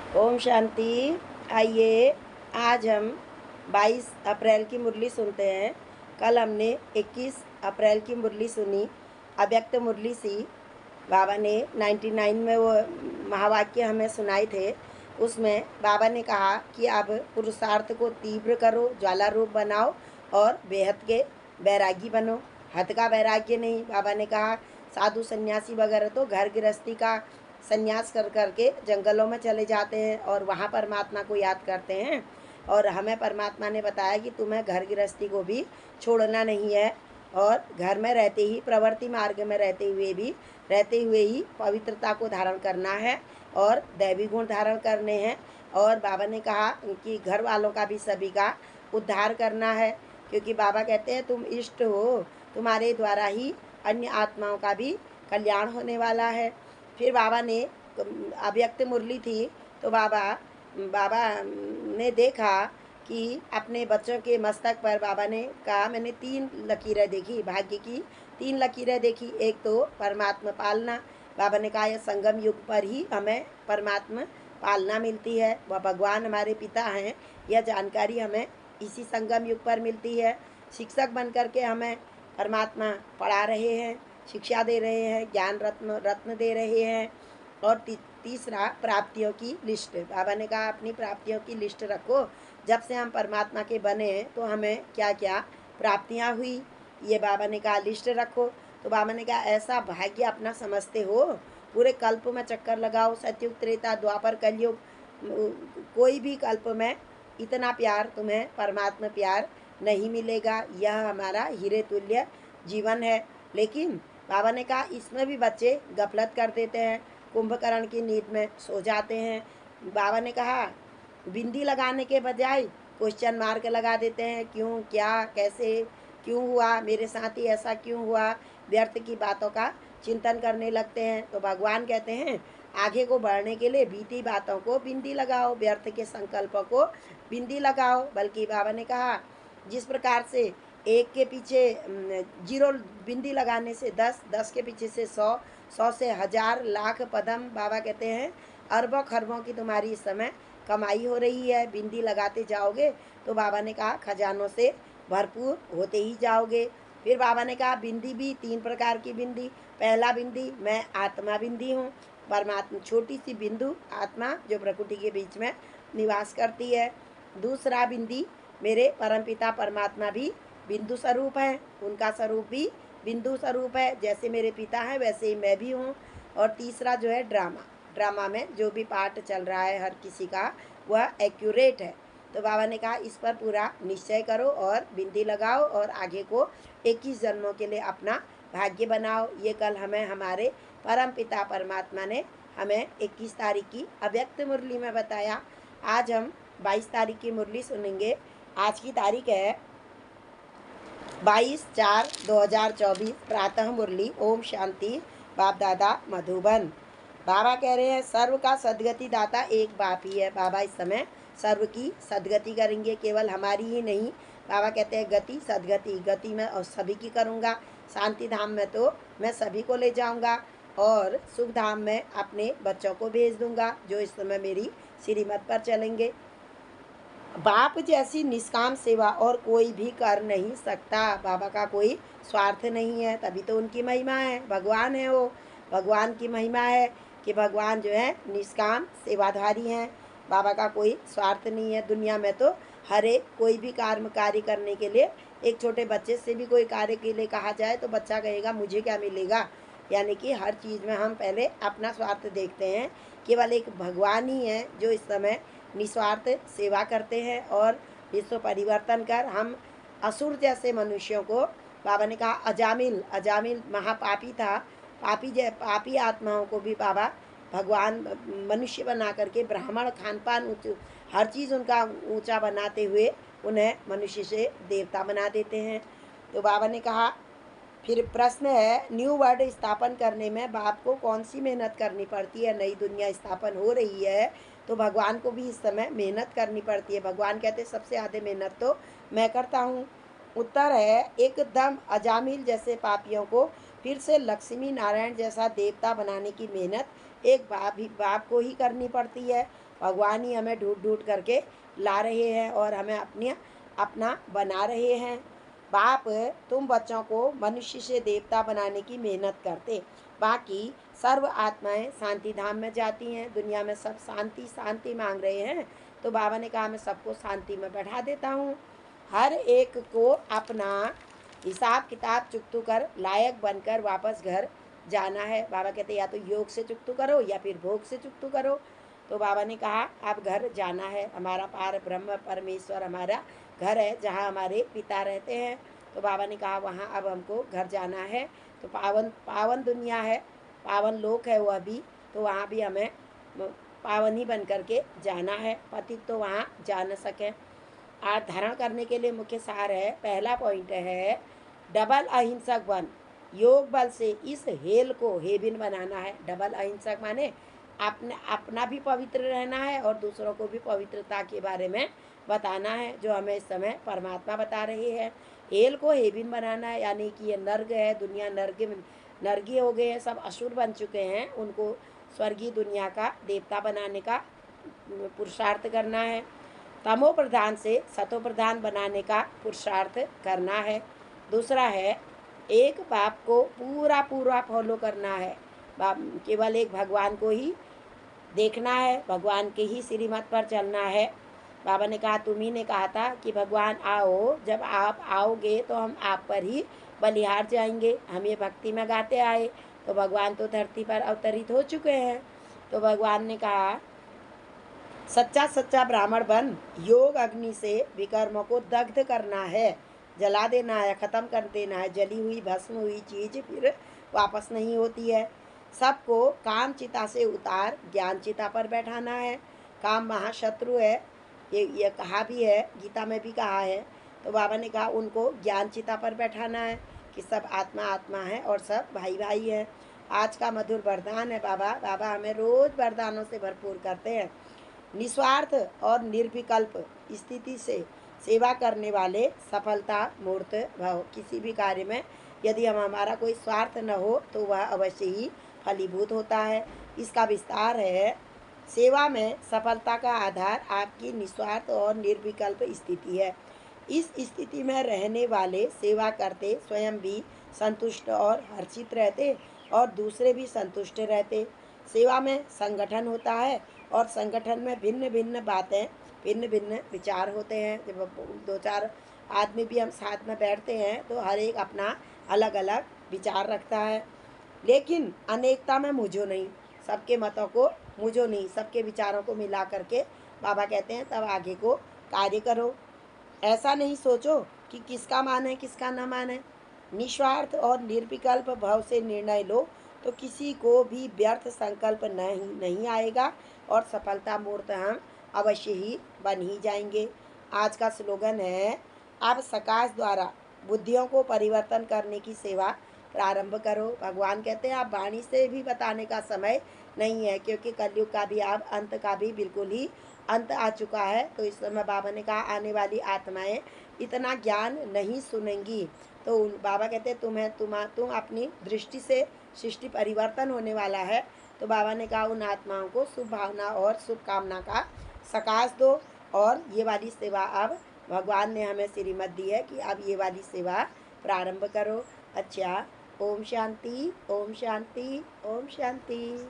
ओम शांति। आइए आज हम 22 अप्रैल की मुरली सुनते हैं। कल हमने 21 अप्रैल की मुरली सुनी, अव्यक्त मुरली सी। बाबा ने 99 में वो महावाक्य हमें सुनाए थे। उसमें बाबा ने कहा कि अब पुरुषार्थ को तीव्र करो, ज्वाला रूप बनाओ और बेहद के बैरागी बनो। हद का वैराग्य नहीं। बाबा ने कहा साधु सन्यासी वगैरह तो घर गृहस्थी का संन्यास कर करके जंगलों में चले जाते हैं और वहाँ परमात्मा को याद करते हैं। और हमें परमात्मा ने बताया कि तुम्हें घर गृहस्थी को भी छोड़ना नहीं है और घर में रहते ही, प्रवृत्ति मार्ग में रहते हुए ही पवित्रता को धारण करना है और दैवी गुण धारण करने हैं। और बाबा ने कहा कि घर वालों का भी सभी का उद्धार करना है, क्योंकि बाबा कहते हैं तुम इष्ट हो, तुम्हारे द्वारा ही अन्य आत्माओं का भी कल्याण होने वाला है। फिर बाबा ने अव्यक्त मुरली थी तो बाबा बाबा ने देखा कि अपने बच्चों के मस्तक पर बाबा ने कहा, मैंने 3 लकीरें देखी, भाग्य की 3 लकीरें देखी। एक तो परमात्मा पालना। बाबा ने कहा यह संगम युग पर ही हमें परमात्मा पालना मिलती है, वह भगवान हमारे पिता हैं। यह जानकारी हमें इसी संगम युग पर मिलती है। शिक्षक बन करके हमें परमात्मा पढ़ा रहे हैं, शिक्षा दे रहे हैं, ज्ञान रत्न दे रहे हैं। और तीसरा प्राप्तियों की लिस्ट। बाबा ने कहा अपनी प्राप्तियों की लिस्ट रखो, जब से हम परमात्मा के बने तो हमें क्या क्या प्राप्तियां हुई, ये बाबा ने कहा लिस्ट रखो। तो बाबा ने कहा ऐसा भाग्य अपना समझते हो, पूरे कल्प में चक्कर लगाओ, सतयुग त्रेता द्वापर कलयुग, कोई भी कल्प में इतना प्यार तुम्हें परमात्मा प्यार नहीं मिलेगा। यह हमारा हीरे तुल्य जीवन है। लेकिन बाबा ने कहा इसमें भी बच्चे गफलत कर देते हैं, कुंभकर्ण की नींद में सो जाते हैं। बाबा ने कहा बिंदी लगाने के बजाय क्वेश्चन मार्क लगा देते हैं, क्यों, क्या, कैसे, क्यों हुआ, मेरे साथ ही ऐसा क्यों हुआ, व्यर्थ की बातों का चिंतन करने लगते हैं। तो भगवान कहते हैं आगे को बढ़ने के लिए बीती बातों को बिंदी लगाओ, व्यर्थ के संकल्पों को बिंदी लगाओ। बल्कि बाबा ने कहा जिस प्रकार से एक के पीछे 0 बिंदी लगाने से 10, 10 के पीछे से 100, 100 से 1000 लाख पदम, बाबा कहते हैं अरबों खरबों की तुम्हारी इस समय कमाई हो रही है। बिंदी लगाते जाओगे तो बाबा ने कहा खजानों से भरपूर होते ही जाओगे। फिर बाबा ने कहा बिंदी भी 3 प्रकार की बिंदी। पहला बिंदी मैं आत्मा बिंदी हूँ, परमात्मा छोटी सी बिंदु आत्मा जो प्रकृति के बीच में निवास करती है। दूसरा बिंदी मेरे परमपिता परमात्मा भी बिंदु स्वरूप है, उनका स्वरूप भी बिंदु स्वरूप है, जैसे मेरे पिता हैं वैसे ही मैं भी हूँ। और तीसरा जो है ड्रामा, ड्रामा में जो भी पार्ट चल रहा है हर किसी का वह एक्यूरेट है। तो बाबा ने कहा इस पर पूरा निश्चय करो और बिंदी लगाओ और आगे को 21 जन्मों के लिए अपना भाग्य बनाओ। ये कल हमें हमारे परम पिता परमात्मा ने हमें 21 तारीख की अव्यक्त मुरली में बताया। आज हम 22 तारीख की मुरली सुनेंगे। आज की तारीख है 22/4/2024, प्रातः मुरली। ओम शांति। बाप दादा मधुबन। बाबा कह रहे हैं सर्व का सदगति दाता एक बाप ही है। बाबा इस समय सर्व की सदगति करेंगे, केवल हमारी ही नहीं। बाबा कहते हैं गति सदगति, गति में और सभी की करूँगा। शांति धाम में तो मैं सभी को ले जाऊँगा और सुख धाम में अपने बच्चों को भेज दूँगा जो इस समय मेरी श्रीमत पर चलेंगे। बाप जैसी निष्काम सेवा और कोई भी कर नहीं सकता। बाबा का कोई स्वार्थ नहीं है, तभी तो उनकी महिमा है। भगवान है वो, भगवान की महिमा है कि भगवान जो है निष्काम सेवाधारी हैं। बाबा का कोई स्वार्थ नहीं है। दुनिया में तो हर एक कोई भी कार्य करने के लिए, एक छोटे बच्चे से भी कोई कार्य के लिए कहा जाए तो बच्चा कहेगा मुझे क्या मिलेगा। यानी कि हर चीज़ में हम पहले अपना स्वार्थ देखते हैं। केवल एक भगवान ही है जो इस समय निस्वार्थ सेवा करते हैं और विश्व परिवर्तन कर हम असुर जैसे मनुष्यों को, बाबा ने कहा अजामिल, अजामिल महापापी था, पापी आत्माओं को भी बाबा भगवान मनुष्य बना करके ब्राह्मण खान पान हर चीज़ उनका ऊंचा बनाते हुए उन्हें मनुष्य से देवता बना देते हैं। तो बाबा ने कहा फिर प्रश्न है न्यू वर्ल्ड स्थापन करने में बाप को कौन सी मेहनत करनी पड़ती है। नई दुनिया स्थापन हो रही है तो भगवान को भी इस समय मेहनत करनी पड़ती है। भगवान कहते हैं सबसे ज़्यादा मेहनत तो मैं करता हूँ। उत्तर है एकदम अजामिल जैसे पापियों को फिर से लक्ष्मी नारायण जैसा देवता बनाने की मेहनत एक बाप को ही करनी पड़ती है। भगवान ही हमें ढूंढ ढूंढ करके ला रहे हैं और हमें अपना बना रहे हैं। बाप तुम बच्चों को मनुष्य से देवता बनाने की मेहनत करते, बाकी सर्व आत्माएं शांति धाम में जाती हैं। दुनिया में सब शांति शांति मांग रहे हैं, तो बाबा ने कहा मैं सबको शांति में बैठा देता हूँ। हर एक को अपना हिसाब किताब चुकतू कर लायक बनकर वापस घर जाना है। बाबा कहते या तो योग से चुकतू करो या फिर भोग से चुकतू करो। तो बाबा ने कहा अब घर जाना है। हमारा पार ब्रह्म परमेश्वर हमारा घर है, जहाँ हमारे पिता रहते हैं। तो बाबा ने कहा वहाँ अब हमको घर जाना है। तो पावन पावन दुनिया है, पावन लोक है वो अभी, तो वहाँ भी हमें पावन ही बन करके जाना है। पतित तो वहाँ जा न सके। आज धारण करने के लिए मुख्य सार है, पहला पॉइंट है डबल अहिंसक बन। योग बल से इस हेल को हेबिन बनाना है। डबल अहिंसक माने अपना भी पवित्र रहना है और दूसरों को भी पवित्रता के बारे में बताना है, जो हमें इस समय परमात्मा बता रहे हैं। हेल को हेबिन बनाना है, यानी कि ये नर्ग है, दुनिया नर्गी हो गए हैं, सब असुर बन चुके हैं, उनको स्वर्गीय दुनिया का देवता बनाने का पुरुषार्थ करना है। तमो प्रधान से सतो प्रधान बनाने का पुरुषार्थ करना है। दूसरा है एक बाप को पूरा पूरा फॉलो करना है। केवल एक भगवान को ही देखना है, भगवान के ही श्रीमत पर चलना है। बाबा ने कहा तुम ही ने कहा था कि भगवान आओ, जब आप आओगे तो हम आप पर ही बलिहार जाएंगे। हम ये भक्ति में गाते आए, तो भगवान तो धरती पर अवतरित हो चुके हैं। तो भगवान ने कहा सच्चा सच्चा ब्राह्मण बन योग अग्नि से विकर्मों को दग्ध करना है, जला देना है, ख़त्म कर देना है। जली हुई भस्म हुई चीज़ फिर वापस नहीं होती है। सबको काम चिता से उतार ज्ञान चिता पर बैठाना है। काम महाशत्रु है, ये कहा भी है, गीता में भी कहा है। तो बाबा ने कहा उनको ज्ञान चिता पर बैठाना है कि सब आत्मा आत्मा है और सब भाई भाई है। आज का मधुर वरदान है बाबा हमें रोज़ वरदानों से भरपूर करते हैं। निस्वार्थ और निर्विकल्प स्थिति से सेवा करने वाले सफलता मूर्त भव। किसी भी कार्य में यदि हमारा कोई स्वार्थ न हो तो वह अवश्य ही फलीभूत होता है। इसका विस्तार है, सेवा में सफलता का आधार आपकी निस्वार्थ और निर्विकल्प स्थिति है। इस स्थिति में रहने वाले सेवा करते स्वयं भी संतुष्ट और हर्षित रहते और दूसरे भी संतुष्ट रहते। सेवा में संगठन होता है और संगठन में भिन्न भिन्न बातें, भिन्न भिन्न विचार होते हैं। जब 2-4 आदमी भी हम साथ में बैठते हैं तो हर एक अपना अलग अलग विचार रखता है, लेकिन अनेकता में मुझो नहीं, सबके मतों को मुझो नहीं, सबके विचारों को मिला करके बाबा कहते हैं तब आगे को कार्य करो। ऐसा नहीं सोचो कि किसका माने किसका न माने। निस्वार्थ और निर्विकल्प भाव से निर्णय लो तो किसी को भी व्यर्थ संकल्प नहीं आएगा और सफलता मूर्त हम अवश्य ही बन ही जाएंगे। आज का स्लोगन है अब सकाश द्वारा बुद्धियों को परिवर्तन करने की सेवा प्रारंभ करो। भगवान कहते हैं आप वाणी से भी बताने का समय नहीं है, क्योंकि कलयुग का भी अब अंत का भी बिल्कुल ही अंत आ चुका है। तो इस समय बाबा ने कहा आने वाली आत्माएं इतना ज्ञान नहीं सुनेंगी। तो बाबा कहते हैं तुम अपनी दृष्टि से सृष्टि परिवर्तन होने वाला है। तो बाबा ने कहा उन आत्माओं को शुभ भावना और शुभकामना का सकाश दो। और ये वाली सेवा अब भगवान ने हमें श्रीमत दी है कि अब ये वाली सेवा प्रारंभ करो। अच्छा, ओम शांति, ओम शांति, ओम शांति।